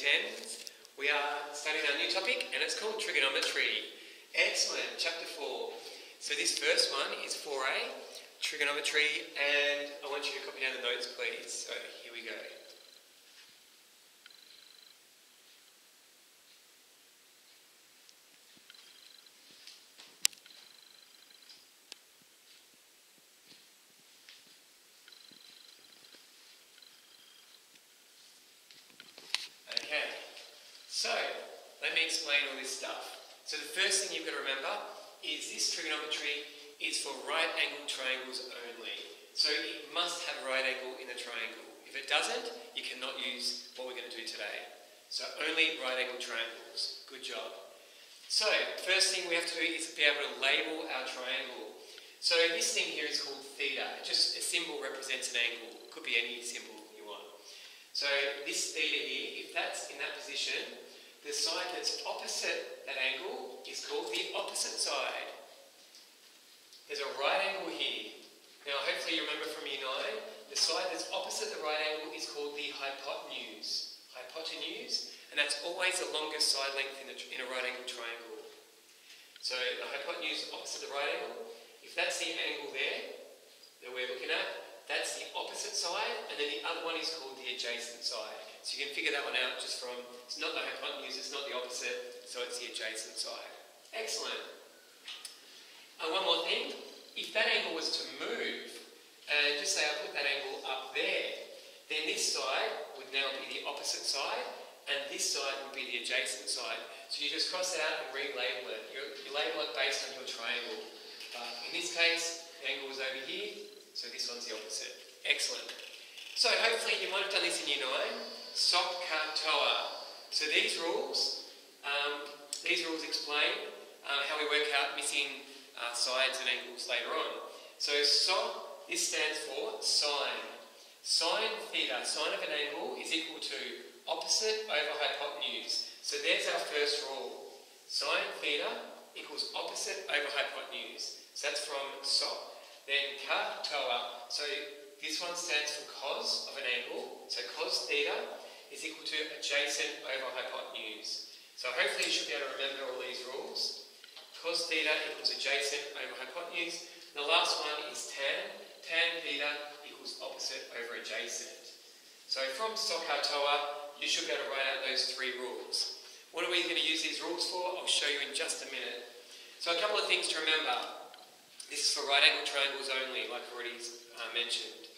Year 10. We are studying our new topic and it's called Trigonometry. Excellent, Chapter 4. So this first one is 4A, Trigonometry, and I want you to copy down the notes please. So here we go. So, let me explain all this stuff. So the first thing you've got to remember is this trigonometry is for right angled triangles only. So it must have a right angle in the triangle. If it doesn't, you cannot use what we're going to do today. So only right angled triangles. Good job. So, first thing we have to do is be able to label our triangle. So this thing here is called theta. Just a symbol represents an angle. It could be any symbol you want. So this theta here, if that's in that position, the side that's opposite that angle is called the opposite side. There's a right angle here. Now hopefully you remember from Year 9, the side that's opposite the right angle is called the hypotenuse. Hypotenuse, and that's always the longest side length in a right angle triangle. So the hypotenuse opposite the right angle, if that's the angle there that we're looking at, that's the opposite side, and then the other one is called the adjacent side. So you can figure that one out just from, it's not the hypotenuse, it's not the opposite, so it's the adjacent side. Excellent. One more thing, if that angle was to move, and just say I put that angle up there, then this side would now be the opposite side, and this side would be the adjacent side. So you just cross it out and relabel it. You label it based on your triangle. But in this case, the angle was over here, so this one's the opposite. Excellent. So hopefully you might have done this in Year 9. Sok katoa. So these rules explain how we work out missing sides and angles later on. So sok, this stands for sine. Sine theta, sine of an angle is equal to opposite over hypotenuse. So there's our first rule. Sine theta equals opposite over hypotenuse. So that's from sok. Then katoa, so this one stands for cos of an angle. So cos theta is equal to adjacent over hypotenuse. So hopefully you should be able to remember all these rules. Cos theta equals adjacent over hypotenuse. The last one is tan. Tan theta equals opposite over adjacent. So from SOHCAHTOA, you should be able to write out those three rules. What are we going to use these rules for? I'll show you in just a minute. So a couple of things to remember. This is for right angle triangles only, like I already mentioned.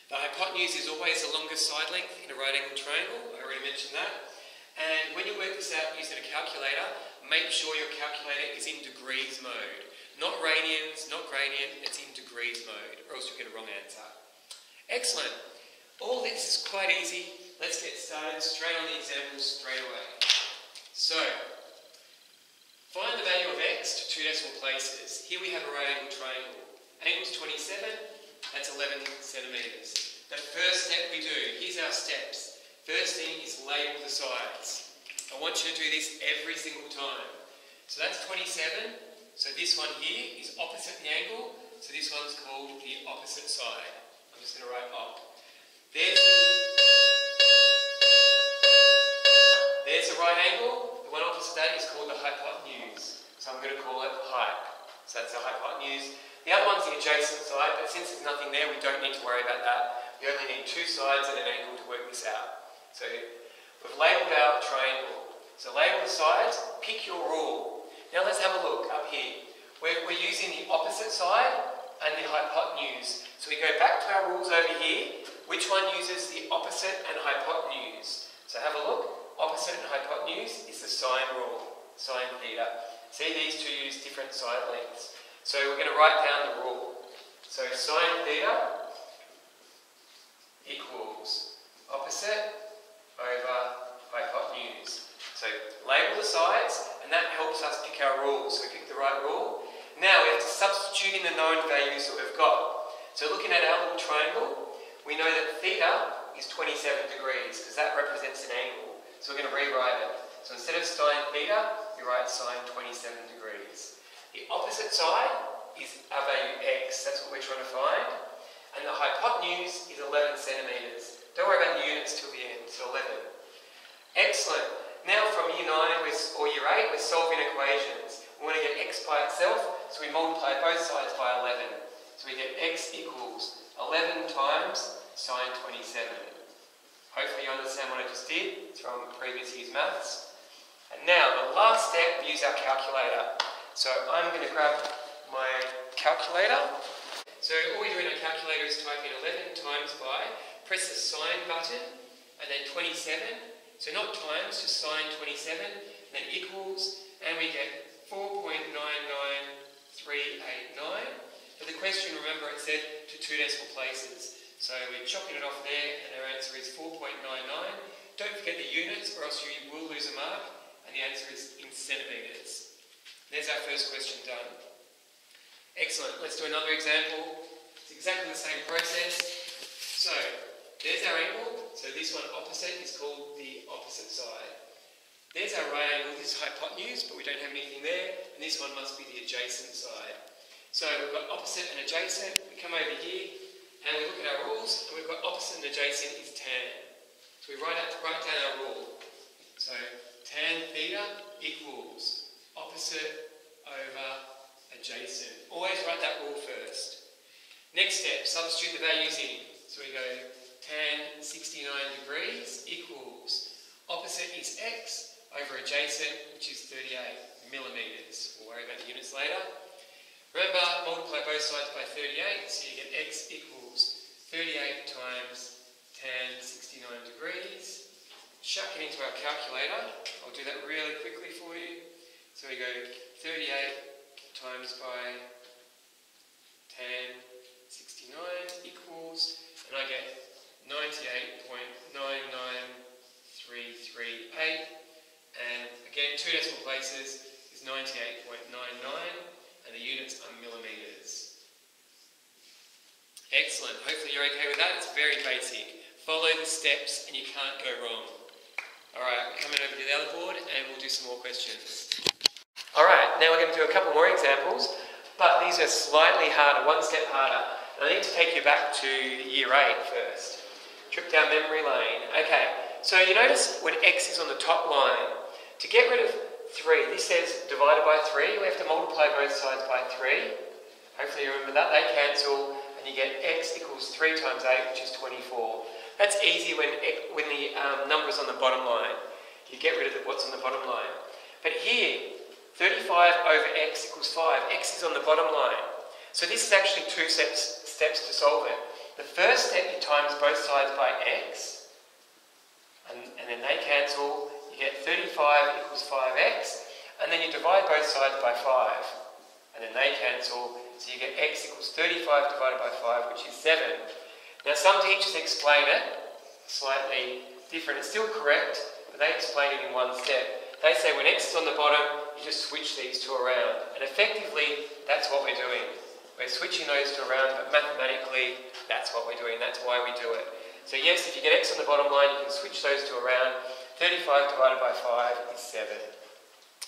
The hypotenuse is always the longest side length in a right angle triangle. I already mentioned that. And when you work this out using a calculator, make sure your calculator is in degrees mode. Not radians, not gradient, it's in degrees mode, or else you'll get a wrong answer. Excellent. All this is quite easy. Let's get started straight on the examples straight away. So, find the value of x to two decimal places. Here we have a right angle triangle. Angle's 27, that's 11 centimetres. The first step we do, here's our steps. First thing is label the sides. I want you to do this every single time. So that's 27. So this one here is opposite the angle. So this one's called the opposite side. I'm just going to write op. There's the right angle. The one opposite that is called the hypotenuse. So I'm going to call it hype. So that's the hypotenuse. The other one's the adjacent side, but since there's nothing there, we don't need to worry about that. We only need two sides and an angle to work this out. So we've labelled our triangle. So label the sides, pick your rule. Now let's have a look up here. We're using the opposite side and the hypotenuse. So we go back to our rules over here. Which one uses the opposite and hypotenuse? So have a look. Opposite and hypotenuse is the sine rule, sine theta. See, these two use different side lengths. So we're going to write down the rule. So sine theta equals opposite over hypotenuse. So label the sides, and that helps us pick our rules. So we pick the right rule. Now we have to substitute in the known values that we've got. So looking at our little triangle, we know that theta is 27 degrees, because that represents an angle. So we're going to rewrite it. So instead of sine theta, we write sine 27 degrees. The opposite side is our value x, that's what we're trying to find. And the hypotenuse is 11 centimetres. Don't worry about the units till the end, so 11. Excellent. Now from Year 9 or Year 8, we're solving equations. We want to get x by itself, so we multiply both sides by 11. So we get x equals 11 times sine 27. Hopefully you understand what I just did. It's from previous year's maths. And now the last step, we use our calculator. So I'm going to grab my calculator. So all we do in our calculator is type in 11 times by, press the sine button, and then 27. So not times, just sine 27, and then equals, and we get 4.99389. For the question, remember it said to 2 decimal places. So we're chopping it off there, and our answer is 4.99. Don't forget the units, or else you will lose a mark, and the answer is in centimetres. There's our first question done. Excellent. Let's do another example. It's exactly the same process. So there's our angle. So this one opposite is called the opposite side. There's our right angle. This is hypotenuse, but we don't have anything there. And this one must be the adjacent side. So we've got opposite and adjacent. We come over here and we look at our rules, and we've got opposite and adjacent is tan. So we write down our rule. So tan theta equals opposite over adjacent. Always write that rule first. Next step, substitute the values in. So we go tan 69 degrees equals opposite is x over adjacent, which is 38 millimetres. We'll worry about the units later. Remember, multiply both sides by 38, so you get x equals 38 times tan 69 degrees. Chuck it into our calculator. I'll do that really quickly for you. So we go 38 times by tan 69 equals, and I get 98.99338, and again 2 decimal places is 98.99, and the units are millimetres. Excellent. Hopefully you're okay with that. It's very basic. Follow the steps and you can't go wrong. Alright, we're coming over to the other board and we'll do some more questions. Alright, now we're going to do a couple more examples, but these are slightly harder, one step harder. And I need to take you back to Year 8 first. Trip down memory lane. Okay, so you notice when x is on the top line, to get rid of 3, this says divided by 3, we have to multiply both sides by 3. Hopefully you remember that, they cancel, and you get x equals 3 times 8, which is 24. That's easy when the number is on the bottom line. You get rid of what's on the bottom line. But here, 35 over x equals 5. X is on the bottom line. So this is actually 2 steps to solve it. The first step, you times both sides by x, and then they cancel. You get 35 equals 5x, and then you divide both sides by 5, and then they cancel. So you get x equals 35 divided by 5, which is 7. Now some teachers explain it slightly different. It's still correct, but they explain it in one step. They say when x is on the bottom, you just switch these two around. And effectively, that's what we're doing. We're switching those two around, but mathematically, that's what we're doing. That's why we do it. So yes, if you get x on the bottom line, you can switch those two around. 35 divided by 5 is 7.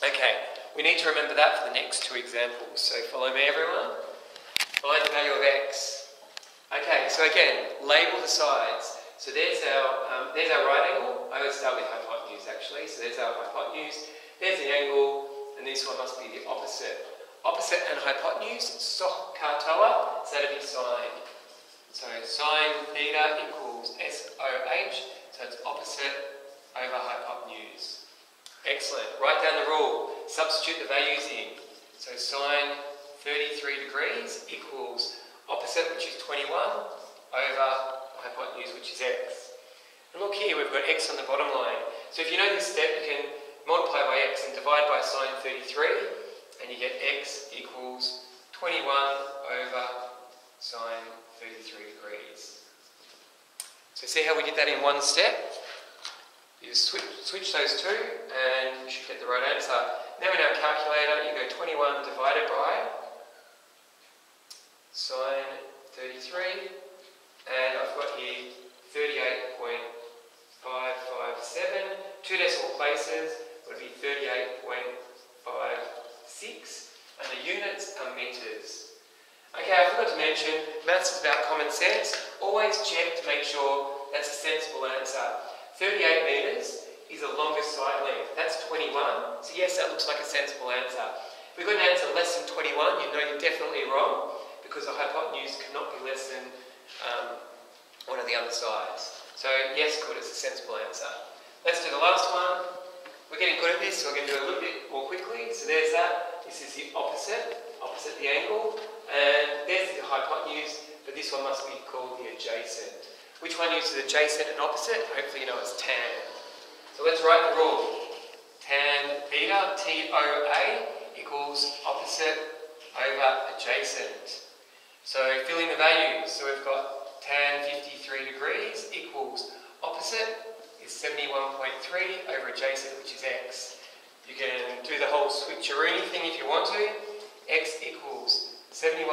Okay, we need to remember that for the next 2 examples. So follow me, everyone. Find the value of x. Okay, so again, label the sides. So there's our right angle. I always start with hypotenuse actually. So there's our hypotenuse. There's the angle, and this one must be the opposite. Opposite and hypotenuse, soh katoa, so that'd be sine. So sine theta equals SOH, so it's opposite over hypotenuse. Excellent. Write down the rule. Substitute the values in. So sine 33 degrees equals opposite, which is 21, over hypotenuse, which is x. And look here, we've got x on the bottom line. So if you know this step, you can multiply by x and divide by sine 33, and you get x equals 21 over sine 33 degrees. So see how we did that in one step? You just switch those two and you should get the right answer. Now in our calculator, you go 21 divided by sine 33, and I've got here 38.557. 2 decimal places would be 38.56, and the units are metres. Okay, I forgot to mention, maths is about common sense. Always check to make sure that's a sensible answer. 38 metres is the longest side length. That's 21. So yes, that looks like a sensible answer. If we've got an answer less than 21, you know you're definitely wrong, because the hypotenuse cannot be less than one of the other sides. So yes, good, it's a sensible answer. Let's do the last one. We're getting good at this, so we're going to do it a little bit more quickly. So there's that. This is the opposite the angle. And there's the hypotenuse, but this one must be called the adjacent. Which one uses adjacent and opposite? Hopefully you know it's tan. So let's write the rule. Tan theta, TOA, equals opposite over adjacent. So fill in the values. So we've got tan 53 degrees equals opposite is 71.3 over adjacent, which is x. You can do the whole switcheroo thing if you want to. X equals 71.3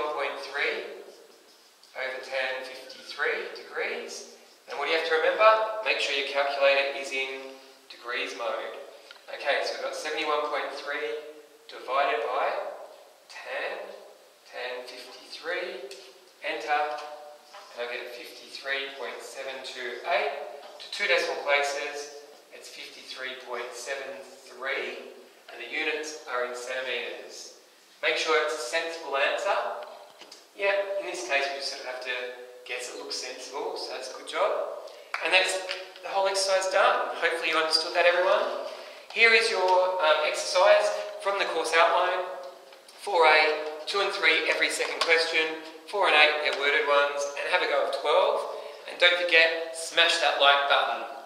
over tan 53 degrees. And what do you have to remember? Make sure your calculator is in degrees mode. Okay, so we've got 71.3 divided by tan 53, enter, and I'll get 53.728. To two decimal places, it's 53.73, and the units are in centimetres. Make sure it's a sensible answer. Yeah, in this case we just sort of have to guess it looks sensible, so that's a good job. And that's the whole exercise done. Hopefully you understood that, everyone. Here is your exercise from the course outline. 4A, 2 and 3 every second question. 4 and 8, they're worded ones, and have a go of 12. And don't forget, smash that like button.